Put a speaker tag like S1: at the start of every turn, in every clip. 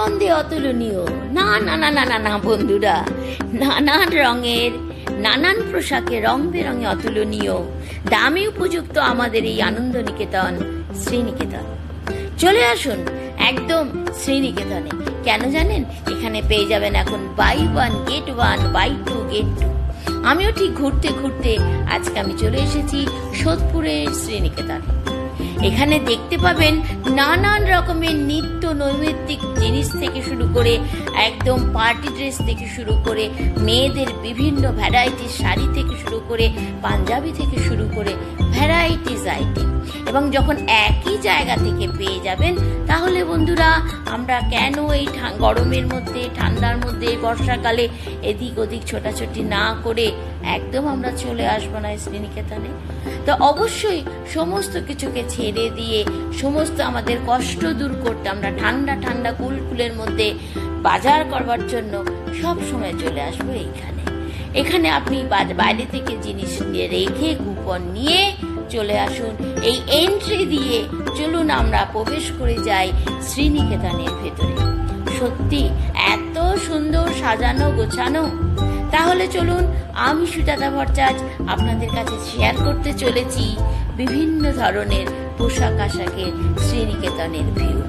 S1: স্পন্দে অতুলনীয়। না না না না না না বন্ধুরা, নানান রঙের নানান পোশাকে রং বেরঙে অতুলনীয়, দামে উপযুক্ত আমাদের এই আনন্দ নিকেতন শ্রীনিকেতন। চলে আসুন একদম শ্রীনিকেতনে। কেন জানেন? এখানে পেয়ে যাবেন এখন বাই 1 গেট 1, বাই 2 গেট 2। আমিও ঠিক ঘুরতে ঘুরতে আজকে আমি চলে এসেছি সোদপুরের শ্রীনিকেতনে। এখানে দেখতে পাবেন নানান রকমের নিত্য নৈমিত্তিক জিনিস থেকে শুরু করে একদম পার্টি ড্রেস থেকে শুরু করে মেয়েদের বিভিন্ন ভ্যারাইটিস শাড়ি থেকে শুরু করে পাঞ্জাবি থেকে শুরু করে ভ্যারাইটিস আইটেম। এবং যখন একই জায়গা থেকে পেয়ে যাবেন তাহলে বন্ধুরা আমরা কেন এই গরমের মধ্যে, ঠান্ডার মধ্যে, বর্ষাকালে এদিক ওদিক ছোটাছুটি না করে একদম আমরা চলে আসবো না শ্রীনিকেতনে? তো অবশ্যই সমস্ত কিছুকে ছেড়ে দিয়ে সমস্ত আমাদের কষ্ট দূর করতে আমরা ঠান্ডা ঠান্ডা কুলকুলের মধ্যে বাজার করবার জন্য সব সময় চলে আসবো এইখানে। এখানে আপনি বাইরে থেকে জিনিস নিয়ে রেখে কুপন নিয়ে চলে আসুন। এই এন্ট্রি দিয়ে চলুন আমরা প্রবেশ করে যাই শ্রীনিকেতনের ভেতরে। সত্যি এত সুন্দর সাজানো গোছানো। তাহলে চলুন, আমি সুজাতা ভট্টাচার্য আপনাদের কাছে শেয়ার করতে চলেছি বিভিন্ন ধরনের পোশাক আশাকের শ্রীনিকেতনের ভিউ।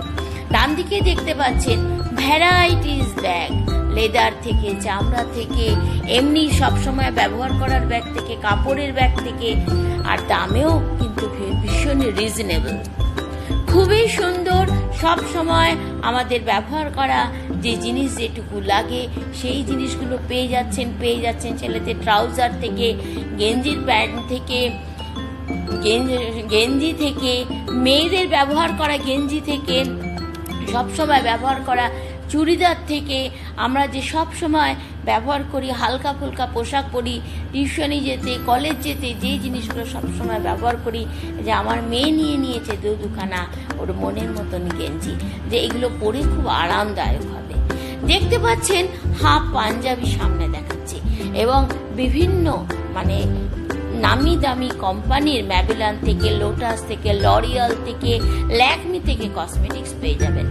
S1: ডান দিকে দেখতে পাচ্ছেন ভ্যারাইটিস ব্যাগ, লেদার থেকে, চামড়া থেকে, এমনি সবসময় ব্যবহার করার ব্যাগ থেকে, কাপড়ের ব্যাগ থেকে, আর দামেও কিন্তু ভীষণ রিজনেবল। খুবই সুন্দর। সব সময় আমাদের ব্যবহার করা যে জিনিস যেটুকু লাগে সেই জিনিসগুলো পেয়ে যাচ্ছেন ছেলেদের ট্রাউজার থেকে, গেঞ্জির প্যান্ট থেকে, গেঞ্জি থেকে, মেয়েদের ব্যবহার করা গেঞ্জি থেকে, সবসময় ব্যবহার করা চুড়িদার থেকে, আমরা যে সব সময় ব্যবহার করি হালকা ফুলকা পোশাক পরি টিউশনি যেতে, কলেজ যেতে, যে জিনিসগুলো সবসময় ব্যবহার করি, যে আমার মেয়ে নিয়ে নিয়েছে দুখানা ওর মনের মতন গেঞ্জি, যে এগুলো পরে খুব আরামদায়ক হবে। দেখতে পাচ্ছেন হাফ পাঞ্জাবি সামনে দেখাচ্ছে এবং বিভিন্ন মানে নামি দামি কোম্পানির ম্যাবিলান থেকে, লোটাস থেকে, লরিয়াল থেকে, ল্যাকমি থেকে কসমেটিক্স পেয়ে যাবেন।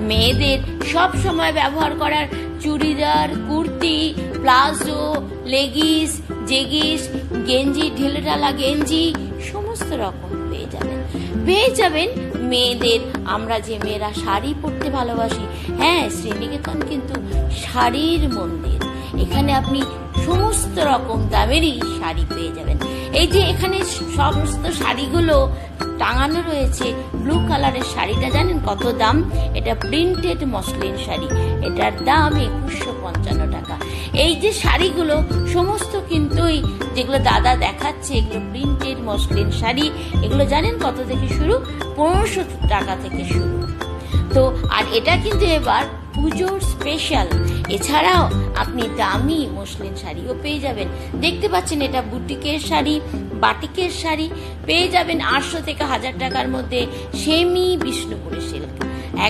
S1: মেয়েদের সব সময় ব্যবহার করার churidar, kurti, palazzo, leggings, jeggings, গেঞ্জি, ঢিলেঢালা গেঞ্জি সমস্ত রকম পেয়ে যাবেন। মেয়েদের আমরা যে মেয়েরা শাড়ি পরতে ভালোবাসি, হ্যাঁ শ্রীনিকেতন কিন্তু শাড়ির মন্দির। এখানে আপনি সমস্ত রকম দামেরই শাড়ি পেয়ে যাবেন। এই যে এখানে সমস্ত শাড়িগুলো টাঙানো রয়েছে, ব্লু কালারের শাড়িটা জানেন কত দাম? এটা প্রিন্টেড মসলিন শাড়ি, এটার দাম 2155 টাকা। এই যে শাড়িগুলো সমস্ত কিন্তু যেগুলো দাদা দেখাচ্ছে এগুলো প্রিন্টেড মসলিন শাড়ি। এগুলো জানেন কত থেকে শুরু? 1500 টাকা থেকে শুরু। তো আর এটা কিন্তু এবার পুজোর স্পেশাল। এছাড়াও আপনি দামি মসলিন শাড়িও পেয়ে যাবেন। দেখতে পাচ্ছেন এটা বুটিকের শাড়ি, বাটিকের শাড়ি পেয়ে যাবেন 800 থেকে 1000 টাকার মধ্যে। সেমি বিষ্ণুপুরের সিল্ক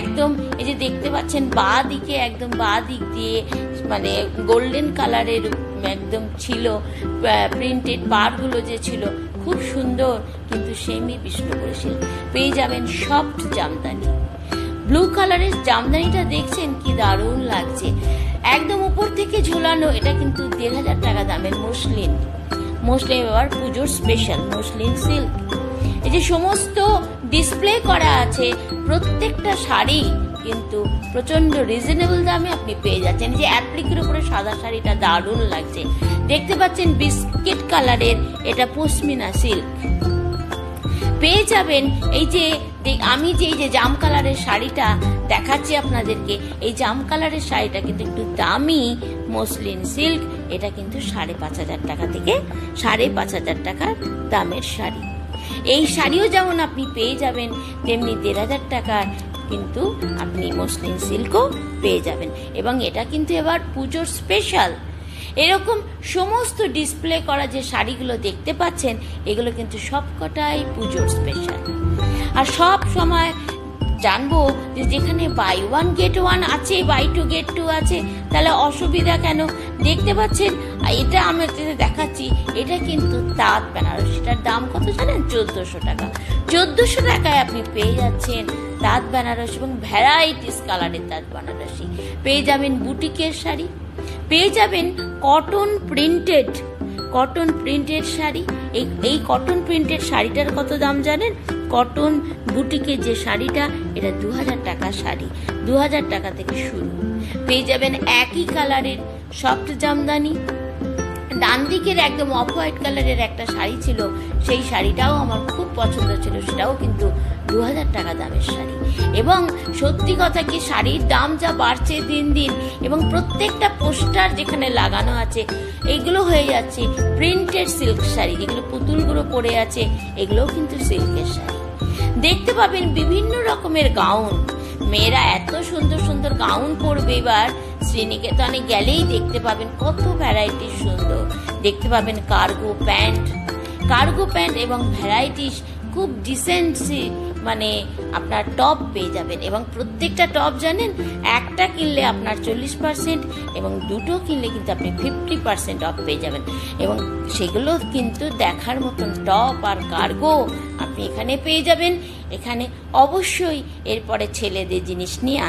S1: একদম, এই যে দেখতে পাচ্ছেন একদম বা দিক দিয়ে মানে গোল্ডেন কালারের একদম ছিল প্রিন্টেড পাড়গুলো যে ছিল খুব সুন্দর, কিন্তু সেমি বিষ্ণুপুরের সিল্ক পেয়ে যাবেন। সফট জামদানি, ব্লু কালারের জামদানিটা দেখছেন কি দারুণ লাগছে, একদম উপর থেকে ঝোলানো। এটা কিন্তু 1500 টাকা দামের মসলিন এবার পুজোর স্পেশাল মসলিন সিল্ক। এই যে সমস্ত ডিসপ্লে করা আছে প্রত্যেকটা শাড়ি কিন্তু প্রচন্ড রিজনেবল দামে আপনি পেয়ে যাচ্ছেন। যে অ্যাপ্লিকের উপরে সাদা শাড়িটা দারুণ লাগছে। দেখতে পাচ্ছেন বিস্কিট কালারের এটা পশমিনা সিল্ক পেয়ে যাবেন। এই যে আমি যে জাম কালারের শাড়িটা দেখাচ্ছি আপনাদেরকে, এই জাম কালারের শাড়িটা কিন্তু একটু দামি মসলিন সিল্ক। এটা কিন্তু 5500 টাকা থেকে 5500 টাকার দামের শাড়ি। এই শাড়িও যেমন আপনি পেয়ে যাবেন তেমনি 1500 টাকার কিন্তু আপনি মসলিন সিল্কও পেয়ে যাবেন। এবং এটা কিন্তু এবার পুজোর স্পেশাল। এরকম সমস্ত ডিসপ্লে করা যে শাড়িগুলো দেখতে পাচ্ছেন এগুলো কিন্তু সবকটাই পুজোর স্পেশাল। আর সব সময় জানবো যে যেখানে বাই 1 গেট 1 আছে, বাই 2 গেট 2 আছে, তাহলে অসুবিধা কেন? দেখতে পাচ্ছেন এটা আমি দেখাচ্ছি, এটা কিন্তু তাঁত বেনারসিটার দাম কত জানেন? 1400 টাকা। 1400 টাকায় আপনি পেয়ে যাচ্ছেন তাঁত বেনারসি এবং ভ্যারাইটিস কালারের তাঁত বেনারসি। পেয়ে যাবেন বুটিকের শাড়ি, পেয়ে যাবেন কটন প্রিন্টেড শাড়ি। এই কটন প্রিন্টেড শাড়িটার কত দাম জানেন? কটন বুটিকের যে শাড়িটা, এটা 2000 টাকা শাড়ি, 2000 টাকা থেকে শুরু। পেয়ে যাবেন একই কালারের সফট জামদানি। ডান দিকের একদম অফ হোয়াইট কালারের একটা শাড়ি ছিল, সেই শাড়িটাও আমার খুব পছন্দ ছিল, সেটাও কিন্তু 2000 টাকা দামের শাড়ি। এবং সত্যি কথা কি, শাড়ির দাম যা বাড়ছে দিন দিন, এবং প্রত্যেকটা পোস্টার যেখানে লাগানো আছে এগুলো হয়ে যাচ্ছে প্রিন্টেড সিল্ক শাড়ি, যেগুলো পুতুলগুলো পরে আছে এগুলোও কিন্তু সিল্কের শাড়ি। দেখতে পাবেন বিভিন্ন রকমের গাউন, মেয়েরা এত সুন্দর সুন্দর গাউন পরবে, এবার শ্রীনিকেতনে গেলেই দেখতে পাবেন কত ভ্যারাইটিস সুন্দর। দেখতে পাবেন কার্গো প্যান্ট এবং ভ্যারাইটিস খুব ডিসেন্সি, মানে আপনার টপ পেয়ে যাবেন। এবং প্রত্যেকটা টপ জানেন, একটা কিনলে আপনার 40% এবং দুটো কিনলে কিন্তু আপনি 50% অফ পেয়ে যাবেন। এবং সেগুলো কিন্তু দেখার মতন টপ আর কার্গো আপনি এখানে পেয়ে যাবেন। এখানে অবশ্যই এরপরে ছেলেদের জিনিস নিয়ে